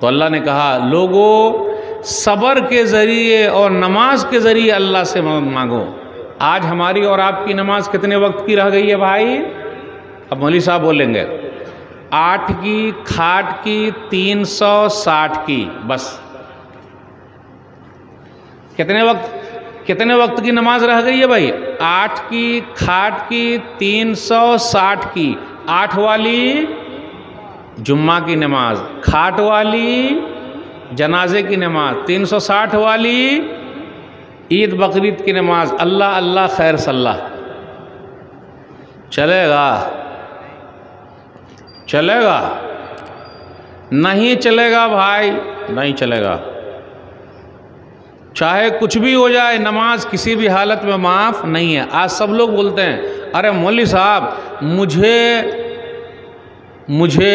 تو اللہ نے کہا لوگوں صبر کے ذریعے اور نماز کے ذریعے اللہ سے مدد مانگو۔ آج ہماری اور آپ کی نماز کتنے وقت کی رہ گئی ہے بھائی؟ اب مولوی صاحب بولیں گے 8 کی، کھاٹ کی، 360 کی، بس کتنے وقت کی نماز رہ گئی ہے بھائی؟ 8 کی، کھاٹ کی، 360 کی۔ 8 والی جمعہ کی نماز، کھاٹ والی جنازے کی نماز، 360 والی عید بقرعید کی نماز۔ اللہ اللہ خیر صلاح چلے گا؟ چلے گا؟ نہیں چلے گا بھائی، نہیں چلے گا۔ چاہے کچھ بھی ہو جائے نماز کسی بھی حالت میں معاف نہیں ہے۔ آج سب لوگ بولتے ہیں ارے مولوی صاحب مجھے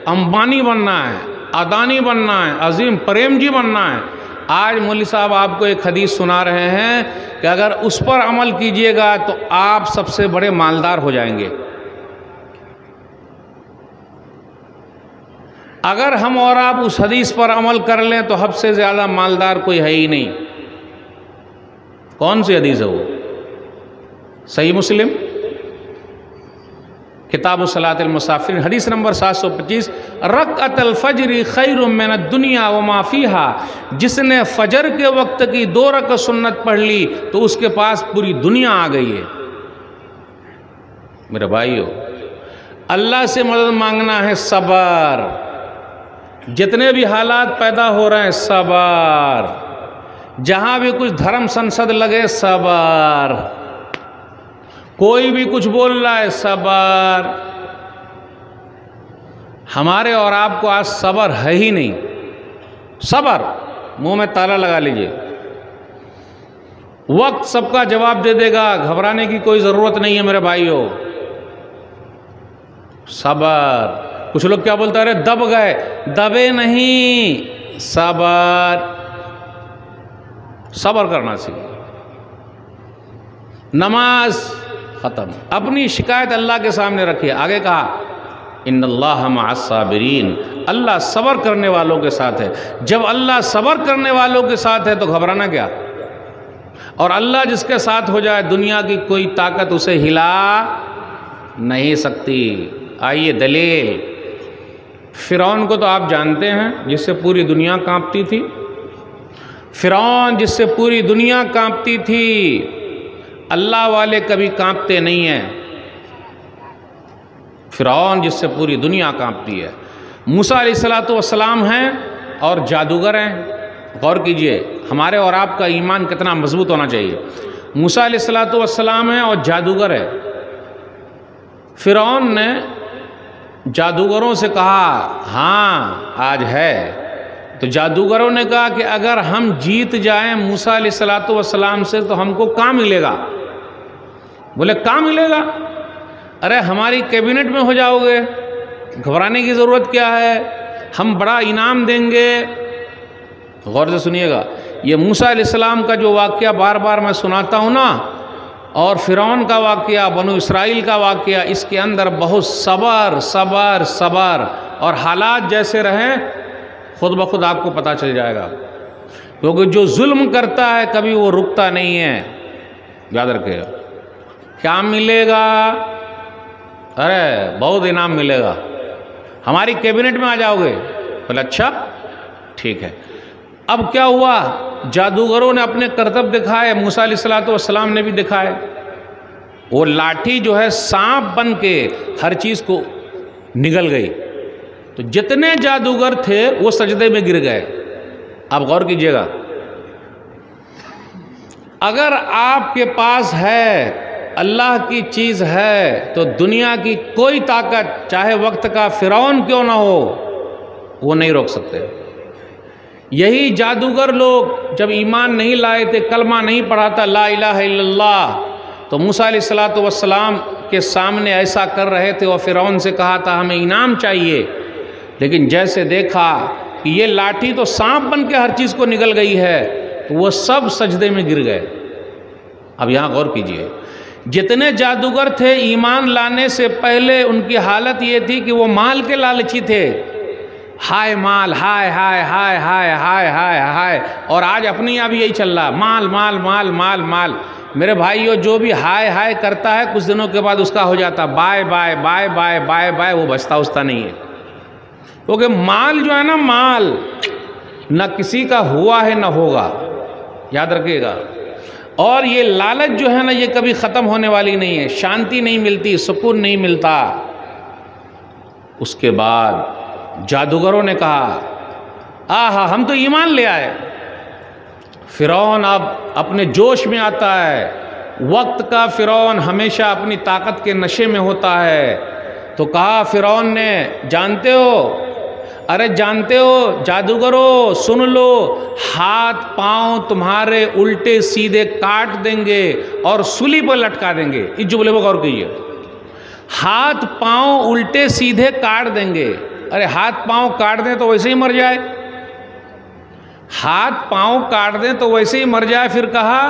امبانی بننا ہے، اڈانی بننا ہے، عظیم پریم جی بننا ہے۔ آج مولوی صاحب آپ کو ایک حدیث سنا رہے ہیں کہ اگر اس پر عمل کیجئے گا تو آپ سب سے بڑے مالدار ہو جائیں گے۔ اگر ہم اور آپ اس حدیث پر عمل کر لیں تو حد سے زیادہ مالدار کوئی ہے ہی نہیں۔ کون سی حدیث ہے وہ؟ صحیح مسلم کتاب الصلاۃ المسافرین حدیث نمبر 725، رکعت الفجر خیر من الدنیا وما فیہا، جس نے فجر کے وقت کی 2 رکعت سنت پڑھ لی تو اس کے پاس پوری دنیا آ گئی ہے۔ میرے بھائیو، اللہ سے مدد مانگنا ہے صبر، جتنے بھی حالات پیدا ہو رہے ہیں صبر، جہاں بھی کچھ دھرم سنسد لگے صبر، کوئی بھی کچھ بول رہا ہے صبر۔ ہمارے اور آپ کو آج صبر ہے ہی نہیں۔ صبر منہ میں تالا لگا لیجئے، وقت سب کا جواب دے دے گا، گھبرانے کی کوئی ضرورت نہیں ہے میرے بھائیو۔ صبر۔ کچھ لوگ کیا بولتے ہیں ارے دب گئے، دبے نہیں، صبر، صبر کرنا سیکھیں۔ نماز ختم، اپنی شکایت اللہ کے سامنے رکھیے۔ آگے کہا ان اللہ مع الصابرین، اللہ صبر کرنے والوں کے ساتھ ہے۔ جب اللہ صبر کرنے والوں کے ساتھ ہے تو گھبرانا کیا؟ اور اللہ جس کے ساتھ ہو جائے دنیا کی کوئی طاقت اسے ہلا نہیں سکتی۔ آئیے دلیل، فرعون کو تو آپ جانتے ہیں جس سے پوری دنیا کانپتی تھی۔ فرعون جس سے پوری دنیا کانپتی تھی، اللہ والے کبھی کانپتے نہیں ہیں۔ فرعون جس سے پوری دنیا کانپتی ہے۔ موسیٰ علیہ السلام ہیں اور جادوگر ہیں۔ غور کیجئے ہمارے اور آپ کا ایمان کتنا مضبوط ہونا چاہیے۔ موسیٰ علیہ السلام ہیں اور جادوگر ہیں۔ فرعون نے جادوگروں سے کہا ہاں آج ہے، تو جادوگروں نے کہا کہ اگر ہم جیت جائیں موسیٰ علیہ السلام سے تو ہم کو کیا ملے گا؟ بولے کیا ملے گا؟ ارے ہماری کیبنٹ میں ہو جاؤ گے، گھبرانے کی ضرورت کیا ہے، ہم بڑا انعام دیں گے۔ غور سے سنیے گا، یہ موسیٰ علیہ السلام کا جو واقعہ بار بار میں سناتا ہوں نا، اور فرعون کا واقعہ، بنو اسرائیل کا واقعہ، اس کے اندر بہت صبر صبر صبر، اور حالات جیسے رہیں خود بخود آپ کو پتہ چل جائے گا۔ کیونکہ جو ظلم کرتا ہے کبھی وہ رکتا نہیں ہے۔ یاد رکھے گا کیا ملے گا؟ ارے بہت انعام ملے گا، ہماری کیبنٹ میں آ جاؤ گے۔ بولے اچھا ٹھیک ہے۔ اب کیا ہوا؟ جادوگروں نے اپنے کرتب دکھائے، موسیٰ علیہ السلام نے بھی دکھائے۔ وہ لاٹھی جو ہے سانپ بن کے ہر چیز کو نگل گئی، تو جتنے جادوگر تھے وہ سجدے میں گر گئے۔ اب غور کیجئے گا، اگر آپ کے پاس ہے اللہ کی چیز ہے تو دنیا کی کوئی طاقت چاہے وقت کا فرعون کیوں نہ ہو وہ نہیں روک سکتے۔ یہی جادوگر لوگ جب ایمان نہیں لائے تھے، کلمہ نہیں پڑھا تھا لا الہ الا اللہ، تو موسیٰ علیہ السلام کے سامنے ایسا کر رہے تھے اور فرعون سے کہا تھا ہمیں انعام چاہیے، لیکن جیسے دیکھا کہ یہ لاٹھی تو سانپ بن کے ہر چیز کو نگل گئی ہے تو وہ سب سجدے میں گر گئے۔ اب یہاں غور کیجئے، جتنے جادوگر تھے ایمان لانے سے پہلے ان کی حالت یہ تھی کہ وہ مال کے لالچی تھے، ہائے مال، ہائے ہائے ہائے ہائے ہائے ہائے ہائے، اور آج اپنی اب یہی چل رہا، مال مال مال مال مال۔ میرے بھائیو، جو بھی ہائے ہائے کرتا ہے کچھ دنوں کے بعد اس کا ہو جاتا bye bye bye bye bye bye, وہ بچتا استا نہیں ہے، کیونکہ مال جو ہے نا، مال نہ کسی کا ہوا ہے نہ ہوگا، یاد رکھیے گا۔ اور یہ لالچ جو ہے نا، یہ کبھی ختم ہونے والی نہیں ہے، شانتی نہیں ملتی، سکون نہیں ملتا۔ اس کے بعد جادوگروں نے کہا آہا ہم تو ایمان لے آئے۔ فرعون اب اپنے جوش میں آتا ہے، وقت کا فرعون ہمیشہ اپنی طاقت کے نشے میں ہوتا ہے، تو کہا فرعون نے، جانتے ہو، ارے جانتے ہو جادوگروں، سن لو، ہاتھ پاؤں تمہارے الٹے سیدھے کاٹ دیں گے اور سولی پر لٹکا دیں گے۔ اس جملے پر غور کیجئے، ہاتھ پاؤں الٹے سیدھے کاٹ دیں گے۔ ارے ہاتھ پاؤں کاٹ دیں تو ویسے ہی مر جائے، ہاتھ پاؤں کاٹ دیں تو ویسے ہی مر جائے، پھر کہا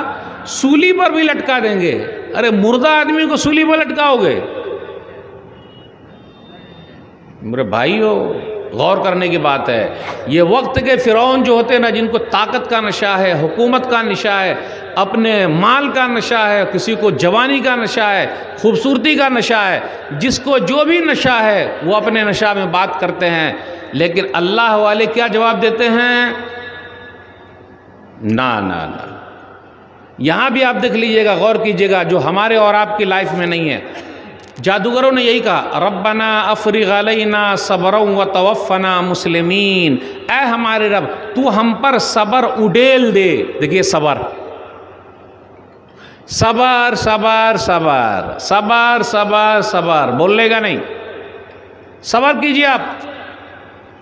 سولی پر بھی لٹکا دیں گے۔ ارے مردہ آدمی کو سولی پر لٹکاؤ گے؟ میرے بھائیو، غور کرنے کی بات ہے۔ یہ وقت کے فرعون جو ہوتے ہیں نا، جن کو طاقت کا نشہ ہے، حکومت کا نشہ ہے، اپنے مال کا نشہ ہے، کسی کو جوانی کا نشہ ہے، خوبصورتی کا نشہ ہے، جس کو جو بھی نشہ ہے وہ اپنے نشہ میں بات کرتے ہیں، لیکن اللہ والے کیا جواب دیتے ہیں؟ نا نا نا۔ یہاں بھی آپ دیکھ لیجئے گا، غور کیجئے گا، جو ہمارے اور آپ کی لائف میں نہیں ہے۔ جادوگروں نے یہی کہا، ربنا افرغ علینا صبرا وتوفنا مسلمین، اے ہمارے رب تو ہم پر صبر اڈیل دے۔ دیکھیے صبر، صبر صبر صبر صبر صبر صبر، بولنے گا نہیں، صبر کیجئے آپ۔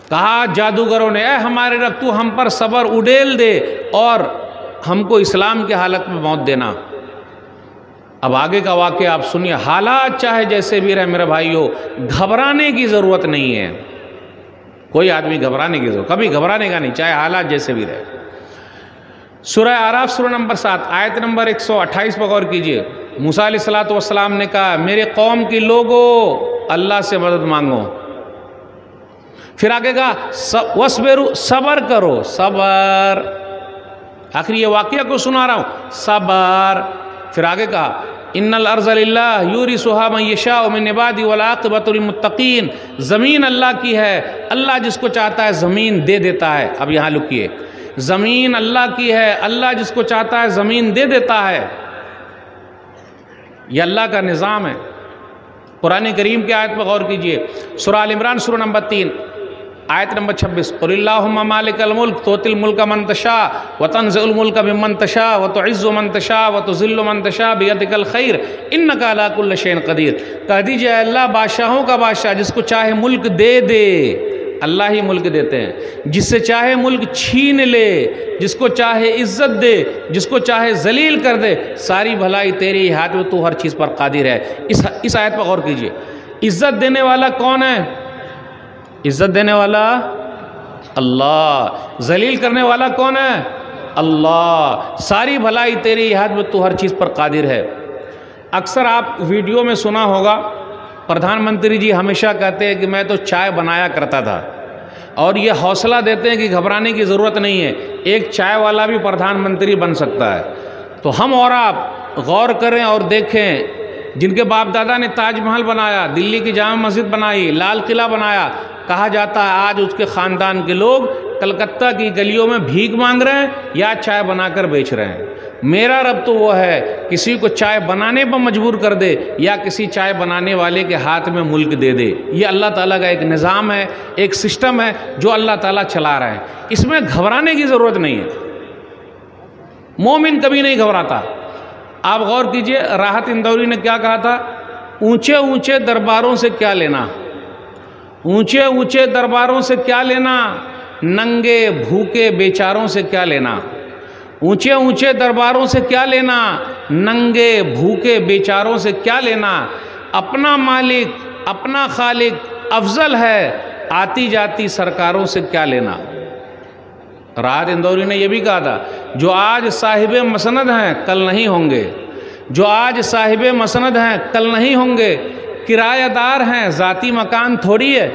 کہا جادوگروں نے، اے ہمارے رب تو ہم پر صبر اڈیل دے اور ہم کو اسلام کے حالت میں موت دینا۔ اب آگے کا واقعہ آپ سنیے، حالات چاہے جیسے بھی رہے میرے بھائیو، گھبرانے کی ضرورت نہیں ہے، کوئی آدمی گھبرانے کی ضرورت، کبھی گھبرانے کا نہیں، چاہے حالات جیسے بھی رہے۔ سورہ اعراف سورہ نمبر 7 آیت نمبر 128 پر غور کیجئے۔ موسیٰ علیہ السلام نے کہا، میرے قوم کی لوگو اللہ سے مدد مانگو۔ پھر آگے کہا وَاصْبِرُوا، صبر کرو، صبر، آخر یہ واقعہ کو سنا رہا ہوں، صبر۔ پھر آگے کہا ان الارض للہ یورثھا من یشاء من عبادہ والعاقبۃ للمتقین، زمین اللہ کی ہے، اللہ جس کو چاہتا ہے زمین دے دیتا ہے۔ اب یہاں لکھیے، زمین اللہ کی ہے، اللہ جس کو چاہتا ہے زمین دے دیتا ہے، یہ اللہ کا نظام ہے۔ قرآن کریم کی آیت پر غور کیجئے، سورہ آل عمران سورہ نمبر 3 آیت نمبر 26، قل اللہم مالک الملک تؤتی الملک من تشاء وتنزع الملک ممن تشاء وتعز من تشاء وتذل من تشاء بیدک الخیر انک علی کل شیء قدیر۔ کہہ دیجئے اے اللہ بادشاہوں کا بادشاہ، جس کو چاہے ملک دے دے، اللہ ہی ملک دیتے ہیں، جس سے چاہے ملک چھین لے، جس کو چاہے عزت دے، جس کو چاہے ذلیل کر دے، ساری بھلائی تیری ہاتھ میں، تو ہر چیز پر قادر ہے۔ اس آیت پر غور کیجئے، عزت دینے والا کون ہے؟ عزت دینے والا اللہ، ذلیل کرنے والا کون ہے؟ اللہ، ساری بھلائی تیری ہاتھ میں، تو ہر چیز پر قادر ہے۔ اکثر آپ ویڈیو میں سنا ہوگا، پردھان منتری جی ہمیشہ کہتے ہیں کہ میں تو چائے بنایا کرتا تھا، اور یہ حوصلہ دیتے ہیں کہ گھبرانے کی ضرورت نہیں ہے، ایک چائے والا بھی پردھان منتری بن سکتا ہے۔ تو ہم اور آپ غور کریں اور دیکھیں، جن کے باپ دادا نے تاج محل بنایا، دلی کی جامع مسجد بنائی، لال قلعہ بنایا، کہا جاتا ہے آج اس کے خاندان کے لوگ کلکتہ کی گلیوں میں بھیک مانگ رہے ہیں یا چائے بنا کر بیچ رہے ہیں۔ میرا رب تو وہ ہے، کسی کو چائے بنانے پر مجبور کر دے یا کسی چائے بنانے والے کے ہاتھ میں ملک دے دے۔ یہ اللہ تعالیٰ کا ایک نظام ہے، ایک سسٹم ہے جو اللہ تعالیٰ چلا رہا ہے، اس میں گھبرانے کی ضرورت نہیں ہے۔ مومن کبھی نہیں گھبراتا۔ آپ غور کیجئے، راحت اندوری نے کیا کہا تھا، اونچے اونچے درباروں سے کیا لینا، اونچے اونچے درباروں سے کیا لینا، ننگے بھوکے بیچاروں سے کیا لینا، اونچے اونچے درباروں سے کیا لینا، ننگے بھوکے بیچاروں سے کیا لینا، اپنا مالک اپنا خالق افضل ہے، آتی جاتی سرکاروں سے کیا لینا۔ راحت اندوری نے یہ بھی کہا تھا، جو آج صاحب مسند ہیں کل نہیں ہوں گے، جو آج صاحب مسند ہیں کل نہیں ہوں گے، کرایہ دار ہیں ذاتی مکان تھوڑی ہے،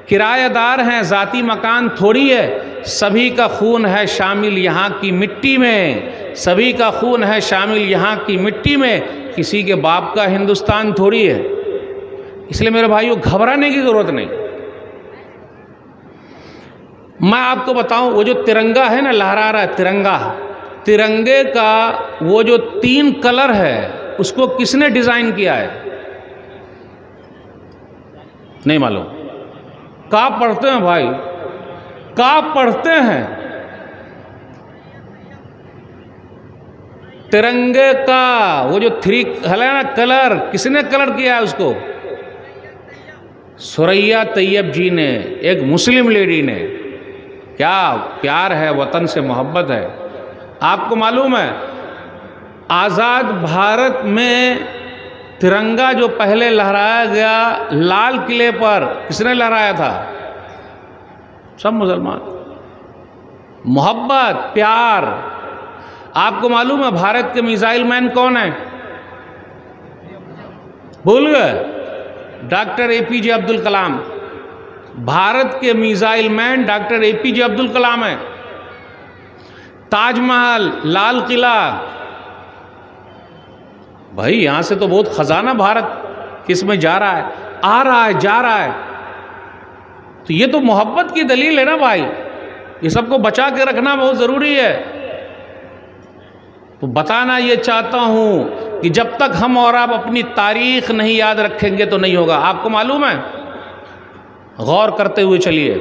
کرایہ دار ہیں، ذاتی مکان تھوڑی ہے، سبھی کا خون ہے شامل یہاں کی مٹی میں، سبھی کا خون ہے شامل یہاں کی مٹی میں، کسی کے باپ کا ہندوستان تھوڑی ہے۔ اس لیے میرے بھائیو گھبرانے کی ضرورت نہیں۔ میں آپ کو بتاؤں، وہ جو ترنگا ہے نا، لہرا رہا ہے ترنگا، ترنگے کا وہ جو 3 کلر ہے اس کو کس نے ڈیزائن کیا ہے؟ نہیں معلوم؟ کہاں پڑھتے ہیں بھائی؟ کہاں پڑھتے ہیں؟ ترنگے کا وہ جو 3 ہے نا کلر، کس نے کلر کیا ہے اس کو؟ ثریا طیب جی نے، ایک مسلم لیڈی نے۔ کیا پیار ہے، وطن سے محبت ہے۔ آپ کو معلوم ہے آزاد بھارت میں ترنگا جو پہلے لہرایا گیا لال قلعے پر، کس نے لہرایا تھا؟ سب مسلمان۔ محبت، پیار۔ آپ کو معلوم ہے بھارت کے میزائل مین کون ہیں؟ بھول گئے؟ ڈاکٹر اے پی جے عبد الکلام۔ بھارت کے میزائل مین ڈاکٹر اے پی جے عبد الکلام ہیں۔ تاج محل، لال قلعہ، بھائی یہاں سے تو بہت خزانہ بھارت کس میں جا رہا ہے، آ رہا ہے، جا رہا ہے۔ تو یہ تو محبت کی دلیل ہے نا بھائی، یہ سب کو بچا کے رکھنا بہت ضروری ہے۔ تو بتانا یہ چاہتا ہوں کہ جب تک ہم اور آپ اپنی تاریخ نہیں یاد رکھیں گے تو نہیں ہوگا۔ آپ کو معلوم ہے، غور کرتے ہوئے چلیے،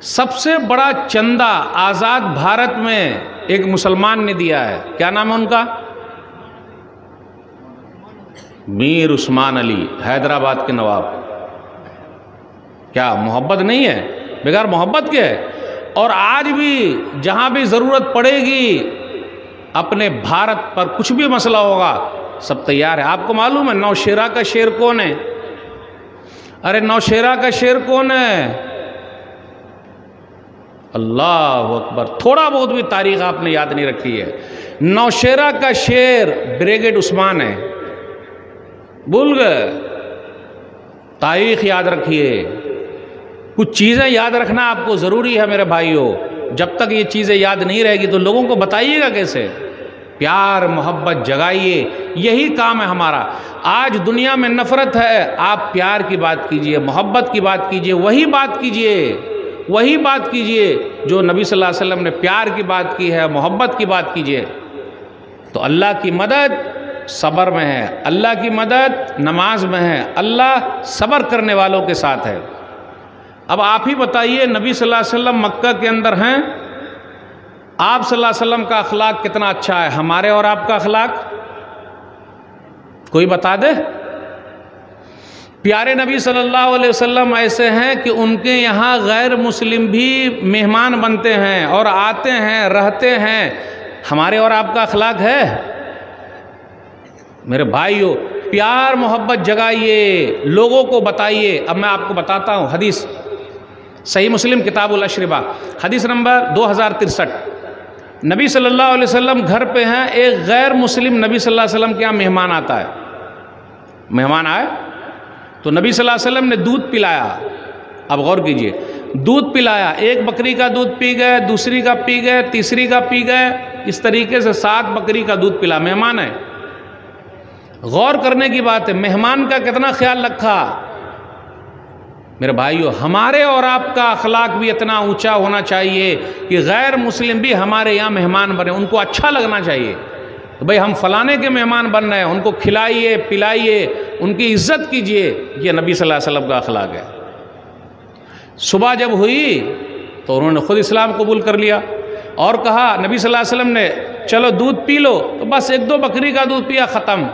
سب سے بڑا چندہ آزاد بھارت میں ایک مسلمان نے دیا ہے، کیا نام ہے ان کا؟ میر عثمان علی، حیدرآباد کے نواب۔ کیا محبت نہیں ہے؟ بغیر محبت کے ہے۔ اور آج بھی جہاں بھی ضرورت پڑے گی اپنے بھارت پر کچھ بھی مسئلہ ہوگا سب تیار ہے۔ آپ کو معلوم ہے نوشیرہ کا شعر کون ہے؟ ارے نوشیرہ کا شعر کون ہے؟ اللہ اکبر، تھوڑا بہت بھی تاریخ آپ نے یاد نہیں رکھی ہے۔ نوشیرہ کا شعر بریگیڈ عثمان ہے، بھول گئے؟ تاریخ یاد رکھیے، کچھ چیزیں یاد رکھنا آپ کو ضروری ہے میرے بھائیوں۔ جب تک یہ چیزیں یاد نہیں رہے گی تو لوگوں کو بتائیے گا کیسے؟ پیار محبت جگائیے، یہی کام ہے ہمارا۔ آج دنیا میں نفرت ہے، آپ پیار کی بات کیجئے، محبت کی بات کیجئے، وہی بات کیجئے، وہی بات کیجئے جو نبی صلی اللہ علیہ وسلم نے پیار کی بات کی ہے، محبت کی بات کیجئے۔ تو اللہ کی مدد صبر میں ہے، اللہ کی مدد نماز میں ہے، اللہ صبر کرنے والوں کے ساتھ ہے۔ اب آپ ہی بتائیے، نبی صلی اللہ علیہ وسلم مکہ کے اندر ہیں، آپ صلی اللہ علیہ وسلم کا اخلاق کتنا اچھا ہے، ہمارے اور آپ کا اخلاق کوئی بتا دے؟ پیارے نبی صلی اللہ علیہ وسلم ایسے ہیں کہ ان کے یہاں غیر مسلم بھی مہمان بنتے ہیں اور آتے ہیں، رہتے ہیں، ہمارے اور آپ کا اخلاق ہے؟ میرے بھائیو پیار محبت جگائیے، لوگوں کو بتائیے۔ اب میں آپ کو بتاتا ہوں حدیث، صحیح مسلم کتاب الاشربہ، حدیث نمبر 2063۔ نبی صلی اللہ علیہ وسلم گھر پہ ہیں، ایک غیر مسلم نبی صلی اللہ علیہ وسلم کے یہاں مہمان آتا ہے، مہمان آئے تو نبی صلی اللہ علیہ وسلم نے دودھ پلایا۔ اب غور کیجئے، دودھ پلایا، ایک بکری کا دودھ پی گئے، دوسری کا پی گئے، تیسری کا پی گئے، اس طریقے سے 7 بکری کا دودھ پلا، مہمان ہے۔ غور کرنے کی بات ہے، مہمان کا کتنا خیال رکھا۔ میرے بھائیو ہمارے اور آپ کا اخلاق بھی اتنا اونچا ہونا چاہیے کہ غیر مسلم بھی ہمارے یہاں مہمان بنے، ان کو اچھا لگنا چاہیے کہ بھئی ہم فلانے کے مہمان بن رہے ہیں، ان کو کھلائیے پلائیے، ان کی عزت کیجئے۔ یہ نبی صلی اللہ علیہ وسلم کا اخلاق ہے۔ صبح جب ہوئی تو انہوں نے خود اسلام قبول کر لیا اور کہا، نبی صلی اللہ علیہ وسلم نے چلو دودھ پی لو، تو بس 1-2 بکری کا دودھ پیا، ختم۔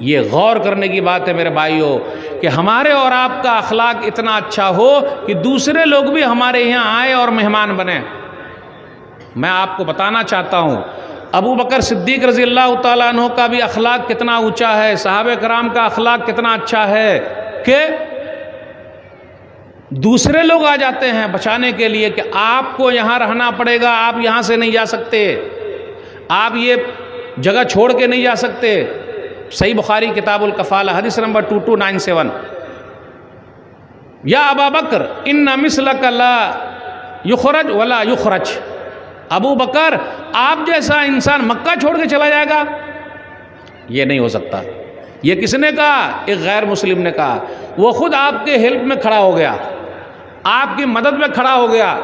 یہ غور کرنے کی بات ہے میرے بھائیوں کہ ہمارے اور آپ کا اخلاق اتنا اچھا ہو کہ دوسرے لوگ بھی ہمارے یہاں آئے اور مہمان بنے۔ میں آپ کو بتانا چاہتا ہوں ابو بکر صدیق رضی اللہ تعالیٰ عنہ کا بھی اخلاق کتنا اونچا ہے، صحابہ کرام کا اخلاق کتنا اچھا ہے کہ دوسرے لوگ آ جاتے ہیں بچانے کے لیے کہ آپ کو یہاں رہنا پڑے گا، آپ یہاں سے نہیں جا سکتے، آپ یہ جگہ چھوڑ کے نہیں جا سکتے۔ صحیح بخاری کتاب الکفالہ حدیث نمبر 2297۔ یا ابا بکر ان مثلک لا یخرج ولا یخرج، ابو بکر آپ جیسا انسان مکہ چھوڑ کے چلا جائے گا؟ یہ نہیں ہو سکتا۔ یہ کس نے کہا؟ ایک غیر مسلم نے کہا، وہ خود آپ کے ہیلپ میں کھڑا ہو گیا، آپ کی مدد میں کھڑا ہو گیا۔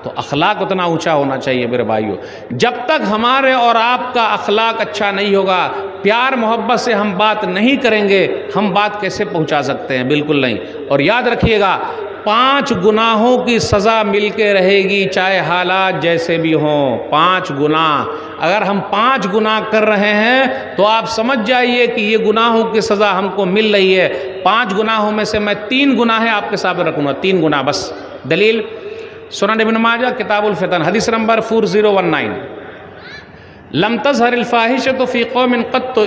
تو اخلاق اتنا اونچا ہونا چاہیے میرے بھائیو۔ جب تک ہمارے اور آپ کا اخلاق اچھا نہیں ہوگا، پیار محبت سے ہم بات نہیں کریں گے، ہم بات کیسے پہنچا سکتے ہیں؟ بالکل نہیں۔ اور یاد رکھیے گا 5 گناہوں کی سزا مل کے رہے گی، چاہے حالات جیسے بھی ہوں۔ 5 گناہ، اگر ہم 5 گناہ کر رہے ہیں تو آپ سمجھ جائیے کہ یہ گناہوں کی سزا ہم کو مل رہی ہے۔ 5 گناہوں میں سے میں 3 گناہیں آپ کے سامنے رکھوں گا، 3 گناہ بس۔ دلیل سنن ابن ماجہ کتاب الفتن حدیث نمبر 4019، لم تظہر الفاحشۃ فی قوم قط،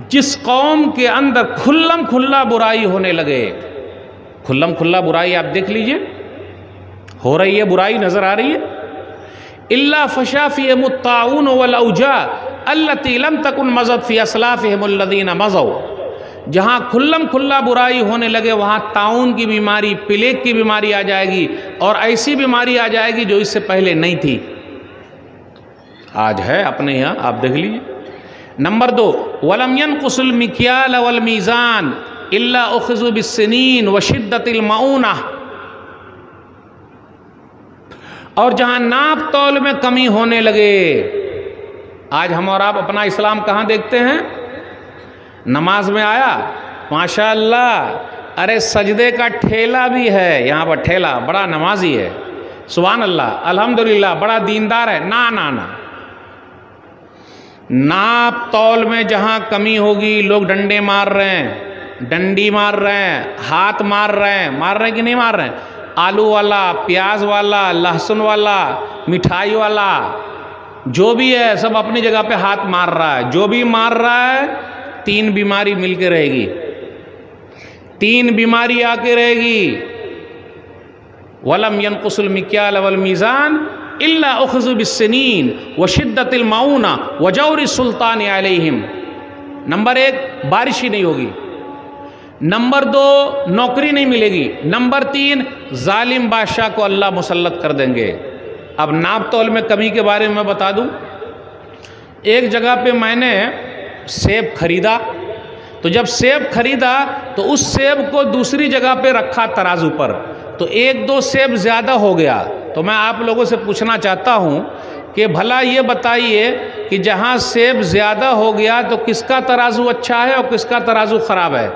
جس قوم کے اندر کھلم کھلا برائی ہونے لگے، کھلم کھلا برائی آپ دیکھ لیجئے ہو رہی ہے، برائی نظر آ رہی ہے، الا فشا فیہم الطاعون والاوجاع التي لم تکن مضت فی اسلافہم الذین مضوا، جہاں کھلم کھلا برائی ہونے لگے وہاں طاعون کی بیماری، پلیگ کی بیماری آ جائے گی، اور ایسی بیماری آ جائے گی جو اس سے پہلے نہیں تھی، آج ہے اپنے یہاں، آپ دیکھ لیجئے۔ نمبر 2، وَلَمْ يَنْقُصُ الْمِكْيَالَ وَالْمِيزَانَ إِلَّا أُخِذُوا بِالسِّنِينِ وَشِدَّةِ الْمَعُونَةِ، اور جہاں ناپ تول میں کمی ہونے لگے، آج ہم اور آپ اپنا اسلام کہاں دیکھتے ہیں؟ نماز میں آیا ماشاءاللہ، ارے سجدے کا ٹھیلا بھی ہے یہاں پر، ٹھیلا بڑا نمازی ہے، سبحان اللہ، الحمدللہ بڑا دیندار ہے۔ نا نا نا، ناپ تول میں جہاں کمی ہوگی، لوگ ڈنڈے مار رہے ہیں، ڈنڈی مار رہے ہیں، ہاتھ مار رہے ہیں کہ نہیں مار رہے ہیں؟ آلو والا، پیاز والا، لہسن والا، مٹھائی والا، جو بھی ہے سب اپنی جگہ پہ ہاتھ مار رہا ہے۔ جو بھی مار رہا ہے 3 بیماری مل کے رہے گی، 3 بیماری آ کے رہے گی۔ وَلَمْ يَنْقُصُ الْمِكْيَالَ وَالْمِيزَانَ إِلَّا أُخِذُوا بِالسِّنِينِ وَشِدَّةِ الْمَعُونَةِ وَجَوْرِ السُّلْطَانِ عَلَيْهِمْ، نمبر 1 بارش ہی نہیں ہوگی، نمبر 2 نوکری نہیں ملے گی، نمبر 3 ظالم بادشاہ کو اللہ مسلط کر دیں گے۔ اب ناپ تول میں کمی کے بارے میں بتا دوں، ایک جگہ پہ میں نے سیب خریدا، تو جب سیب خریدا تو اس سیب کو دوسری جگہ پہ رکھا ترازو پر، تو 1-2 سیب زیادہ ہو گیا۔ تو میں آپ لوگوں سے پوچھنا چاہتا ہوں کہ بھلا یہ بتائیے کہ جہاں سیب زیادہ ہو گیا تو کس کا ترازو اچھا ہے اور کس کا ترازو خراب ہے؟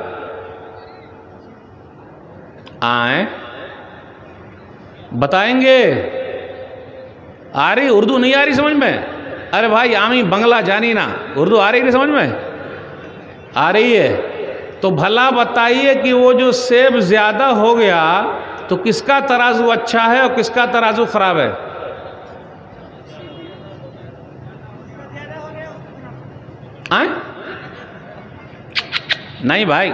آئیں بتائیں گے؟ آ رہی اردو نہیں آ رہی سمجھ میں؟ ارے بھائی آمی بنگلہ جانی نا، اردو آ رہی نہیں سمجھ میں؟ آ رہی ہے؟ تو بھلا بتائیے کہ وہ جو سیب زیادہ ہو گیا تو کس کا ترازو اچھا ہے اور کس کا ترازو خراب ہے؟ آئیں؟ نہیں بھائی،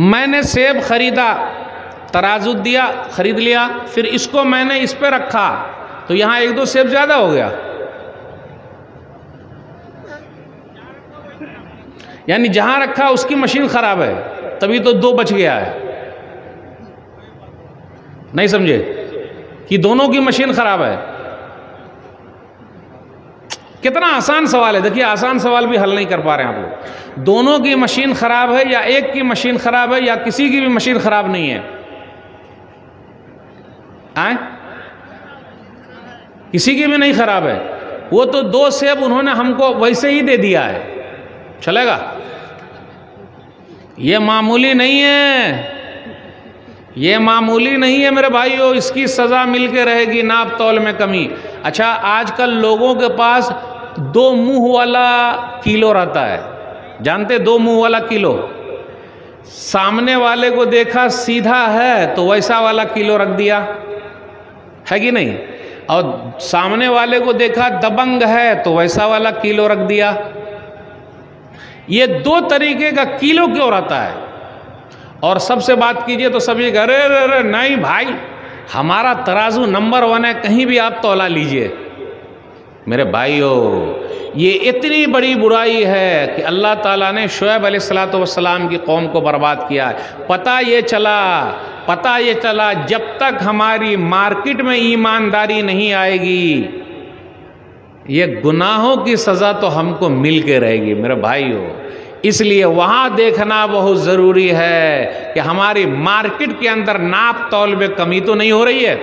میں نے سیب خریدا، ترازو دیا، خرید لیا، پھر اس کو میں نے اس پہ رکھا تو یہاں 1-2 سیب زیادہ ہو گیا، یعنی جہاں رکھا اس کی مشین خراب ہے، تبھی تو 2 بچ گیا ہے۔ نہیں سمجھے کہ دونوں کی مشین خراب ہے؟ کتنا آسان سوال ہے، دیکھیے آسان سوال بھی حل نہیں کر پا رہے ہیں آپ لوگ۔ دونوں کی مشین خراب ہے یا ایک کی مشین خراب ہے یا کسی کی بھی مشین خراب نہیں ہے؟ آئیں؟ کسی کی بھی نہیں خراب ہے، وہ تو 2 سیب انہوں نے ہم کو ویسے ہی دے دیا ہے، چلے گا؟ یہ معمولی نہیں ہے، یہ معمولی نہیں ہے میرے بھائیو، اس کی سزا مل کے رہے گی ناپ تول میں کمی۔ اچھا آج کل لوگوں کے پاس 2 منہ والا کیلو رہتا ہے، جانتے 2 منہ والا کیلو؟ سامنے والے کو دیکھا سیدھا ہے تو ویسا والا کیلو رکھ دیا ہے کہ نہیں، اور سامنے والے کو دیکھا دبنگ ہے تو ویسا والا کیلو رکھ دیا۔ یہ 2 طریقے کا کیلو کیوں رہتا ہے؟ اور سب سے بات کیجئے تو سب یہ کہہ رہے نہیں بھائی ہمارا ترازو نمبر 1 ہے، کہیں بھی آپ تولا لیجئے۔ میرے بھائیو یہ اتنی بڑی برائی ہے کہ اللہ تعالیٰ نے شعیب علیہ السلام کی قوم کو برباد کیا ہے۔ پتہ یہ چلا جب تک ہماری مارکیٹ میں ایمانداری نہیں آئے گی، یہ گناہوں کی سزا تو ہم کو مل کے رہے گی میرے بھائیو۔ اس لیے وہاں دیکھنا بہت ضروری ہے کہ ہماری مارکیٹ کے اندر ناپ تول میں کمی تو نہیں ہو رہی ہے۔